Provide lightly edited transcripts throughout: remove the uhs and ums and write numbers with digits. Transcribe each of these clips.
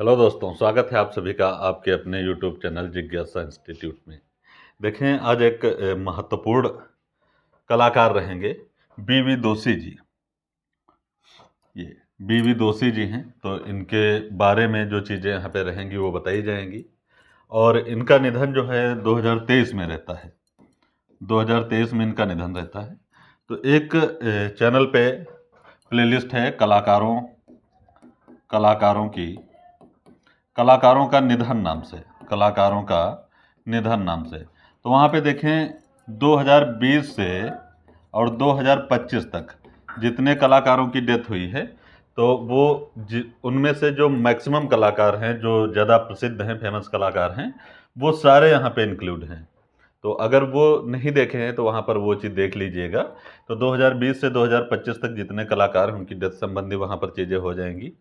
Hello दोस्तों, स्वागत है आप सभी का आपके अपने यूट्यूब चैनल जिज्ञासा इंस्टीट्यूट में। देखें, आज एक महत्वपूर्ण कलाकार रहेंगे बीवी दोषी जी। ये बीवी दोषी जी हैं, तो इनके बारे में जो चीज़ें यहाँ पे रहेंगी वो बताई जाएंगी। और इनका निधन जो है 2023 में रहता है। 2023 में इनका निधन रहता है। तो एक चैनल पे प्लेलिस्ट है कलाकारों का निधन नाम से, कलाकारों का निधन नाम से। तो वहाँ पे देखें 2020 से और 2025 तक जितने कलाकारों की डेथ हुई है, तो वो उनमें से जो मैक्सिमम कलाकार हैं, जो ज़्यादा प्रसिद्ध हैं, फेमस कलाकार हैं, वो सारे यहाँ पे इंक्लूड हैं। तो अगर वो नहीं देखे हैं तो वहाँ पर वो चीज़ देख लीजिएगा। तो 2020 से 2025 तक जितने कलाकार हैं उनकी डेथ संबंधी वहाँ पर चीज़ें हो जाएंगी।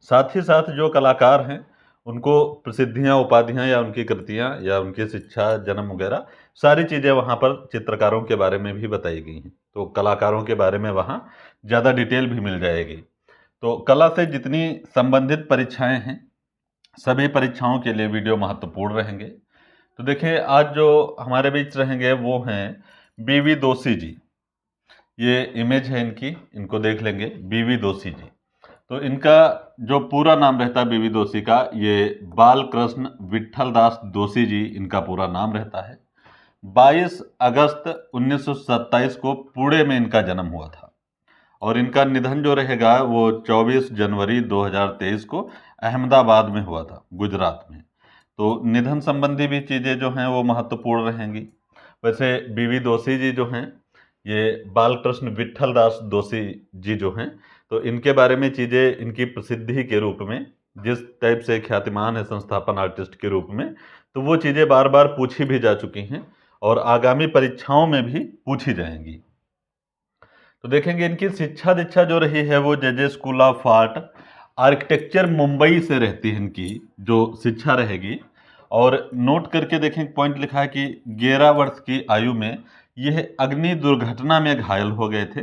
साथ ही साथ जो कलाकार हैं उनको प्रसिद्धियाँ, उपाधियाँ या उनकी कृतियाँ या उनकी शिक्षा, जन्म वगैरह सारी चीज़ें वहाँ पर चित्रकारों के बारे में भी बताई गई हैं। तो कलाकारों के बारे में वहाँ ज़्यादा डिटेल भी मिल जाएगी। तो कला से जितनी संबंधित परीक्षाएं हैं, सभी परीक्षाओं के लिए वीडियो महत्वपूर्ण रहेंगे। तो देखिए, आज जो हमारे बीच रहेंगे वो हैं बीवी दोषी जी। ये इमेज है इनकी, इनको देख लेंगे, बीवी दोषी जी। तो इनका जो पूरा नाम रहता है बीवी दोषी का, ये बालकृष्ण विट्ठल दास दोषी जी इनका पूरा नाम रहता है। 22 अगस्त 1927 को पुणे में इनका जन्म हुआ था और इनका निधन जो रहेगा वो 24 जनवरी 2023 को अहमदाबाद में हुआ था, गुजरात में। तो निधन संबंधी भी चीज़ें जो हैं वो महत्वपूर्ण रहेंगी। वैसे बीवी दोषी जी जो हैं, ये बालकृष्ण विट्ठल दास दोषी जी जो हैं, तो इनके बारे में चीज़ें, इनकी प्रसिद्धि के रूप में, जिस टाइप से ख्यातिमान है संस्थापन आर्टिस्ट के रूप में, तो वो चीज़ें बार बार पूछी भी जा चुकी हैं और आगामी परीक्षाओं में भी पूछी जाएंगी। तो देखेंगे इनकी शिक्षा दीक्षा जो रही है वो J school of art architecture Mumbai से रहती है इनकी जो शिक्षा रहेगी। और नोट करके देखें, पॉइंट लिखा है कि 11 वर्ष की आयु में यह अग्नि दुर्घटना में घायल हो गए थे,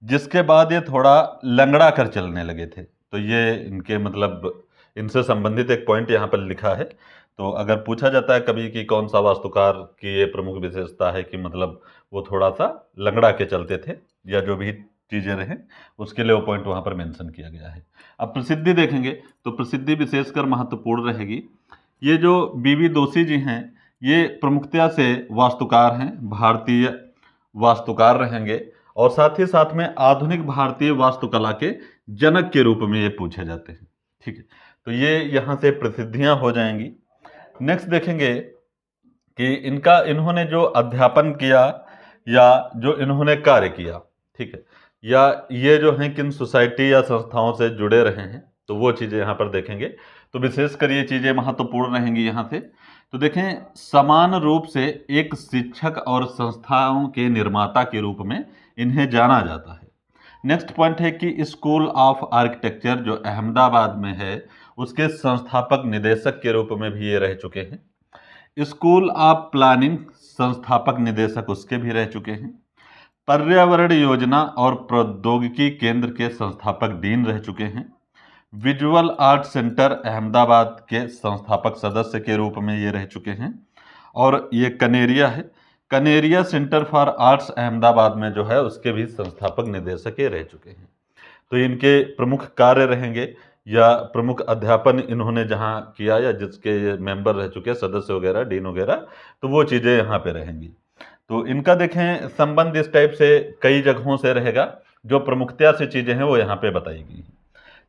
जिसके बाद ये थोड़ा लंगड़ा कर चलने लगे थे। तो ये इनके मतलब इनसे संबंधित एक पॉइंट यहाँ पर लिखा है। तो अगर पूछा जाता है कभी कि कौन सा वास्तुकार की ये प्रमुख विशेषता है कि मतलब वो थोड़ा सा लंगड़ा के चलते थे या जो भी चीज़ें रहें, उसके लिए वो पॉइंट वहाँ पर मेंशन किया गया है। अब प्रसिद्धि देखेंगे तो प्रसिद्धि विशेषकर महत्वपूर्ण रहेगी। ये जो बीवी दोषी जी हैं, ये प्रमुखतया से वास्तुकार हैं, भारतीय वास्तुकार रहेंगे और साथ ही साथ में आधुनिक भारतीय वास्तुकला के जनक के रूप में ये पूछे जाते हैं। ठीक है, तो ये यहाँ से प्रसिद्धियाँ हो जाएंगी। नेक्स्ट देखेंगे कि इन्होंने जो अध्यापन किया या जो इन्होंने कार्य किया, ठीक है, या ये जो हैं किन सोसाइटी या संस्थाओं से जुड़े रहे हैं, तो वो चीज़ें यहाँ पर देखेंगे। तो विशेषकर ये चीज़ें महत्वपूर्ण रहेंगी यहाँ से। तो देखें, समान रूप से एक शिक्षक और संस्थाओं के निर्माता के रूप में इन्हें जाना जाता है। नेक्स्ट पॉइंट है कि स्कूल ऑफ आर्किटेक्चर जो अहमदाबाद में है, उसके संस्थापक निदेशक के रूप में भी ये रह चुके हैं। स्कूल ऑफ प्लानिंग संस्थापक निदेशक उसके भी रह चुके हैं। पर्यावरण योजना और प्रौद्योगिकी केंद्र के संस्थापक डीन रह चुके हैं। विजुअल आर्ट सेंटर अहमदाबाद के संस्थापक सदस्य के रूप में ये रह चुके हैं। और ये कनेरिया है, Kaneria centre for arts Ahmedabad में जो है उसके भी संस्थापक निदेशक ये रह चुके हैं। तो इनके प्रमुख कार्य रहेंगे या प्रमुख अध्यापन इन्होंने जहाँ किया या जिसके ये मेंबर रह चुके हैं, सदस्य वगैरह, डीन वगैरह, तो वो चीज़ें यहाँ पे रहेंगी। तो इनका देखें संबंध इस टाइप से कई जगहों से रहेगा, जो प्रमुखता से चीज़ें हैं वो यहाँ पे बताई गई हैं।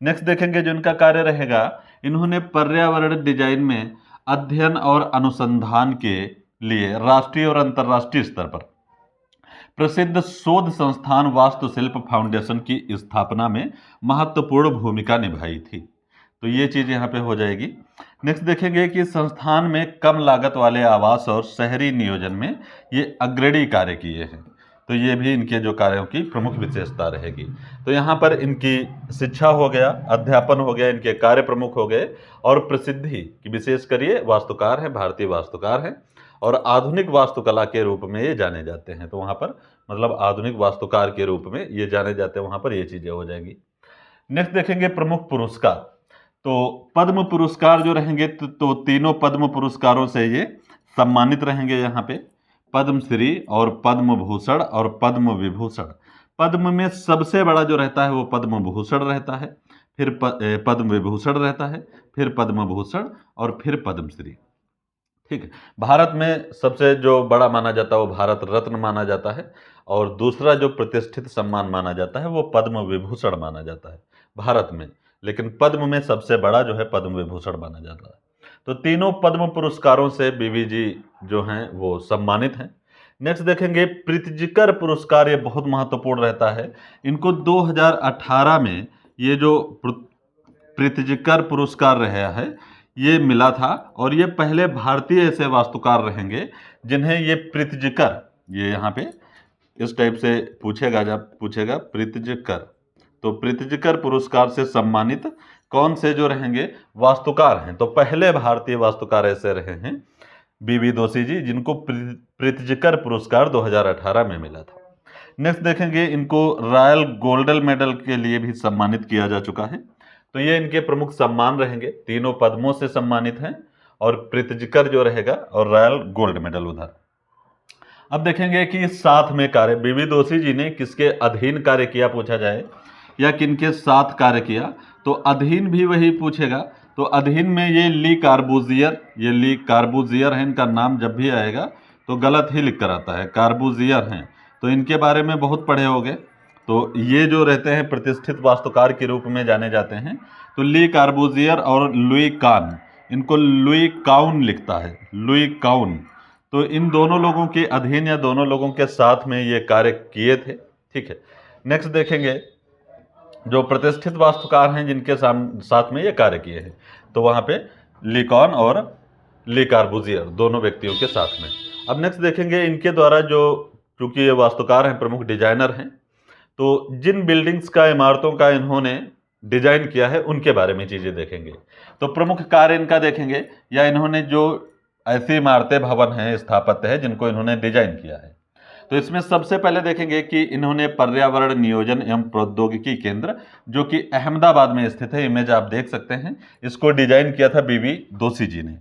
नेक्स्ट देखेंगे जो इनका कार्य रहेगा, इन्होंने पर्यावरण डिजाइन में अध्ययन और अनुसंधान के लिए राष्ट्रीय और अंतर्राष्ट्रीय स्तर पर प्रसिद्ध शोध संस्थान वास्तुशिल्प फाउंडेशन की स्थापना में महत्वपूर्ण भूमिका निभाई थी। तो ये चीज़ यहाँ पे हो जाएगी। नेक्स्ट देखेंगे कि संस्थान में कम लागत वाले आवास और शहरी नियोजन में ये अग्रणी कार्य किए हैं। तो ये भी इनके जो कार्यों की प्रमुख विशेषता रहेगी। तो यहाँ पर इनकी शिक्षा हो गया, अध्यापन हो गया, इनके कार्य प्रमुख हो गए और प्रसिद्धि की विशेषकर ये वास्तुकार हैं, भारतीय वास्तुकार हैं और आधुनिक वास्तुकला के रूप में ये जाने जाते हैं। तो वहाँ पर मतलब आधुनिक वास्तुकार के रूप में ये जाने जाते हैं, वहाँ पर ये चीज़ें हो जाएंगी। नेक्स्ट देखेंगे प्रमुख पुरस्कार। तो पद्म पुरस्कार जो रहेंगे तो तीनों पद्म पुरस्कारों से ये सम्मानित रहेंगे यहाँ पे, पद्मश्री और पद्म भूषण और पद्म विभूषण। पद्म में सबसे बड़ा जो रहता है वो पद्म भूषण रहता है, फिर पद्म विभूषण रहता है, फिर पद्म भूषण और फिर पद्मश्री। ठीक है, भारत में सबसे जो बड़ा माना जाता है वो भारत रत्न माना जाता है, और दूसरा जो प्रतिष्ठित सम्मान माना जाता है वो पद्म विभूषण माना जाता है भारत में, लेकिन पद्म में सबसे बड़ा जो है पद्म विभूषण माना जाता है। तो तीनों पद्म पुरस्कारों से बीवी जी जो हैं वो सम्मानित हैं। नेक्स्ट देखेंगे प्रीतिजिकर पुरस्कार, ये बहुत महत्वपूर्ण रहता है। इनको 2018 में ये जो प्रीतिजिकर पुरस्कार रहा है ये मिला था, और ये पहले भारतीय ऐसे वास्तुकार रहेंगे जिन्हें ये प्रीतिजिकर, ये यहाँ पे इस टाइप से पूछेगा, जब पूछेगा प्रीतिजिकर, तो प्रीतिजिकर पुरस्कार से सम्मानित कौन से जो रहेंगे वास्तुकार हैं, तो पहले भारतीय वास्तुकार ऐसे रहे हैं बीवी दोषी जी, जिनको प्रीतिजिकर पुरस्कार 2018 में मिला था। नेक्स्ट देखेंगे इनको रॉयल गोल्डन मेडल के लिए भी सम्मानित किया जा चुका है। तो ये इनके प्रमुख सम्मान रहेंगे, तीनों पद्मों से सम्मानित हैं, और प्रीतिजिकर जो रहेगा और रॉयल गोल्ड मेडल उधर। अब देखेंगे कि साथ में कार्य, बीवी दोषी जी ने किसके अधीन कार्य किया पूछा जाए, या किनके साथ कार्य किया, तो अधीन भी वही पूछेगा। तो अधीन में ये ली कार्बूजियर, ये ली कार्बूजियर है, इनका नाम जब भी आएगा तो गलत ही लिख कर आता है, कार्बूजियर हैं, तो इनके बारे में बहुत पढ़े होंगे। तो ये जो रहते हैं प्रतिष्ठित वास्तुकार के रूप में जाने जाते हैं। तो ली कार्बूजियर और लुई कान, इनको लुई काउन लिखता है, लुई काउन। तो इन दोनों लोगों के अधीन या दोनों लोगों के साथ में ये कार्य किए थे। ठीक है, नेक्स्ट देखेंगे जो प्रतिष्ठित वास्तुकार हैं जिनके साथ में ये कार्य किए हैं, तो वहाँ पे ली कॉन और ली कार्बूजियर दोनों व्यक्तियों के साथ में। अब नेक्स्ट देखेंगे इनके द्वारा जो, चूंकि ये वास्तुकार हैं, प्रमुख डिजाइनर हैं, तो जिन बिल्डिंग्स का, इमारतों का इन्होंने डिजाइन किया है उनके बारे में चीज़ें देखेंगे। तो प्रमुख कार्य इनका देखेंगे, या इन्होंने जो ऐसी इमारतें, भवन हैं, स्थापत्य है जिनको इन्होंने डिजाइन किया है। तो इसमें सबसे पहले देखेंगे कि इन्होंने पर्यावरण नियोजन एवं प्रौद्योगिकी केंद्र, जो कि अहमदाबाद में स्थित है, इमेज आप देख सकते हैं, इसको डिजाइन किया था बीवी दोषी जी ने।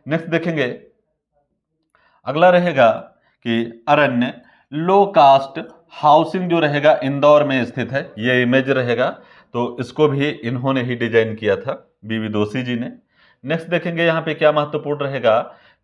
नेक्स्ट देखेंगे, अगला रहेगा कि अरण्य लो कास्ट हाउसिंग जो रहेगा इंदौर में स्थित है, ये इमेज रहेगा, तो इसको भी इन्होंने ही डिजाइन किया था बीवी दोषी जी ने। नेक्स्ट देखेंगे यहाँ पे क्या महत्वपूर्ण रहेगा,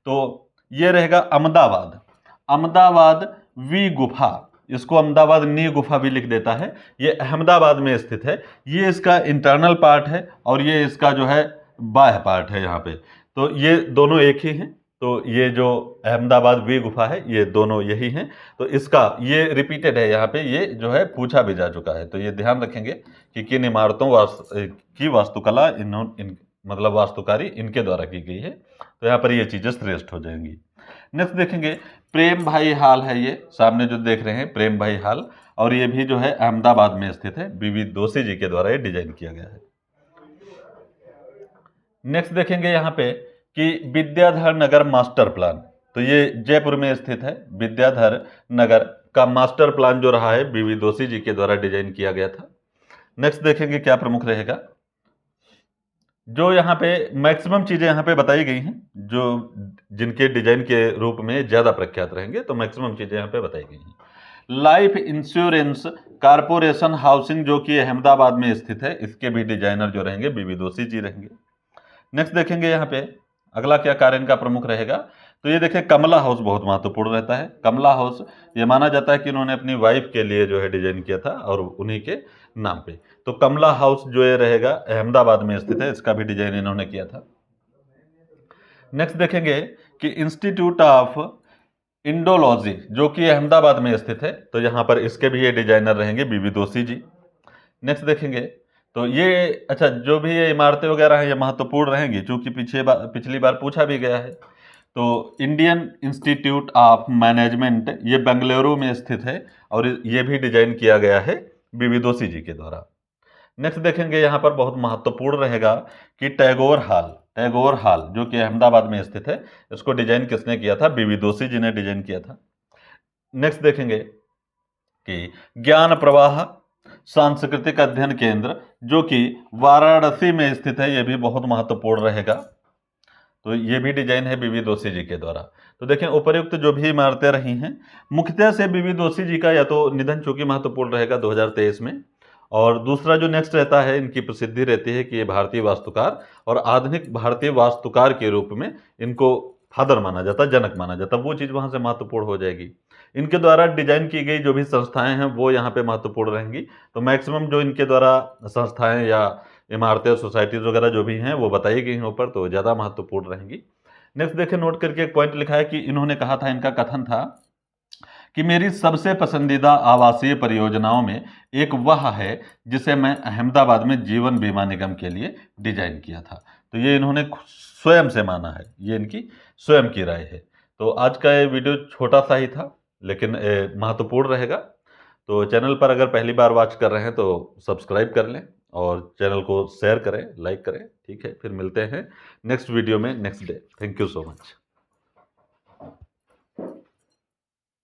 तो ये रहेगा अहमदाबाद, अहमदाबाद वी गुफा, इसको अहमदाबाद नी गुफा भी लिख देता है, ये अहमदाबाद में स्थित है। ये इसका इंटरनल पार्ट है और ये इसका जो है बाह्य पार्ट है यहाँ पे, तो ये दोनों एक ही हैं। तो ये जो अहमदाबाद वी गुफा है ये दोनों यही हैं। तो इसका ये रिपीटेड है यहाँ पे, ये जो है पूछा भी जा चुका है। तो ये ध्यान रखेंगे कि किन इमारतों की वास्तुकला मतलब वास्तुकारी इनके द्वारा की गई है, तो यहाँ पर ये चीज़ें श्रेष्ठ हो जाएंगी। नेक्स्ट देखेंगे प्रेम भाई हाल है, ये सामने जो देख रहे हैं प्रेम भाई हाल, और ये भी जो है अहमदाबाद में स्थित है, बीवी दोषी जी के द्वारा ये डिजाइन किया गया है। नेक्स्ट देखेंगे यहाँ पे कि विद्याधर नगर मास्टर प्लान, तो ये जयपुर में स्थित है। विद्याधर नगर का मास्टर प्लान जो रहा है बीवी दोषी जी के द्वारा डिजाइन किया गया था। नेक्स्ट देखेंगे क्या प्रमुख रहेगा, जो यहाँ पे मैक्सिमम चीज़ें यहाँ पे बताई गई हैं जो जिनके डिजाइन के रूप में ज़्यादा प्रख्यात रहेंगे, तो मैक्सिमम चीज़ें यहाँ पे बताई गई हैं। लाइफ इंश्योरेंस कारपोरेशन हाउसिंग जो कि अहमदाबाद में स्थित है, इसके भी डिजाइनर जो रहेंगे बीवी दोषी जी रहेंगे। नेक्स्ट देखेंगे यहाँ पे अगला क्या कार्य इनका प्रमुख रहेगा, तो ये देखें कमला हाउस बहुत महत्वपूर्ण रहता है। कमला हाउस ये माना जाता है कि इन्होंने अपनी वाइफ के लिए जो है डिजाइन किया था और उन्हीं के नाम पे। तो कमला हाउस जो ये रहेगा अहमदाबाद में स्थित है, इसका भी डिजाइन इन्होंने किया था। नेक्स्ट देखेंगे कि इंस्टीट्यूट ऑफ इंडोलॉजी जो कि अहमदाबाद में स्थित है, तो यहाँ पर इसके भी ये डिजाइनर रहेंगे बीवी दोषी जी। नेक्स्ट देखेंगे तो ये अच्छा, जो भी ये इमारतें वगैरह हैं ये महत्वपूर्ण रहेंगी, क्योंकि पिछली बार पूछा भी गया है। तो इंडियन इंस्टीट्यूट ऑफ मैनेजमेंट ये बेंगलुरु में स्थित है और ये भी डिजाइन किया गया है बीवी दोषी जी के द्वारा। नेक्स्ट देखेंगे यहाँ पर बहुत महत्वपूर्ण रहेगा कि टैगोर हाल जो कि अहमदाबाद में स्थित है, इसको डिजाइन किसने किया था, बीवी दोषी जी ने डिजाइन किया था। नेक्स्ट देखेंगे कि ज्ञान प्रवाह सांस्कृतिक अध्ययन केंद्र, जो कि वाराणसी में स्थित है, ये भी बहुत महत्वपूर्ण रहेगा। तो ये भी डिजाइन है बीवी दोषी जी के द्वारा। तो देखें, उपर्युक्त जो भी इमारतें रही हैं, मुख्यतः से बीवी दोषी जी का या तो निधन चूंकि महत्वपूर्ण रहेगा 2023 में, और दूसरा जो नेक्स्ट रहता है, इनकी प्रसिद्धि रहती है कि ये भारतीय वास्तुकार और आधुनिक भारतीय वास्तुकार के रूप में इनको फादर माना जाता, जनक माना जाता, वो चीज़ वहाँ से महत्वपूर्ण हो जाएगी। इनके द्वारा डिजाइन की गई जो भी संस्थाएं हैं वो यहाँ पे महत्वपूर्ण रहेंगी। तो मैक्सिमम जो इनके द्वारा संस्थाएं या इमारतें, सोसाइटीज वगैरह जो भी हैं वो बताई गई हैं ऊपर, तो ज़्यादा महत्वपूर्ण रहेंगी। नेक्स्ट देखें, नोट करके एक पॉइंट लिखा है कि इन्होंने कहा था, इनका कथन था कि मेरी सबसे पसंदीदा आवासीय परियोजनाओं में एक वह है जिसे मैं अहमदाबाद में जीवन बीमा निगम के लिए डिजाइन किया था। तो ये इन्होंने स्वयं से माना है, ये इनकी स्वयं की राय है। तो आज का ये वीडियो छोटा सा ही था, लेकिन महत्वपूर्ण रहेगा। तो चैनल पर अगर पहली बार वॉच कर रहे हैं तो सब्सक्राइब कर लें और चैनल को शेयर करें, लाइक करें। ठीक है, फिर मिलते हैं नेक्स्ट वीडियो में next day. Thank you so much.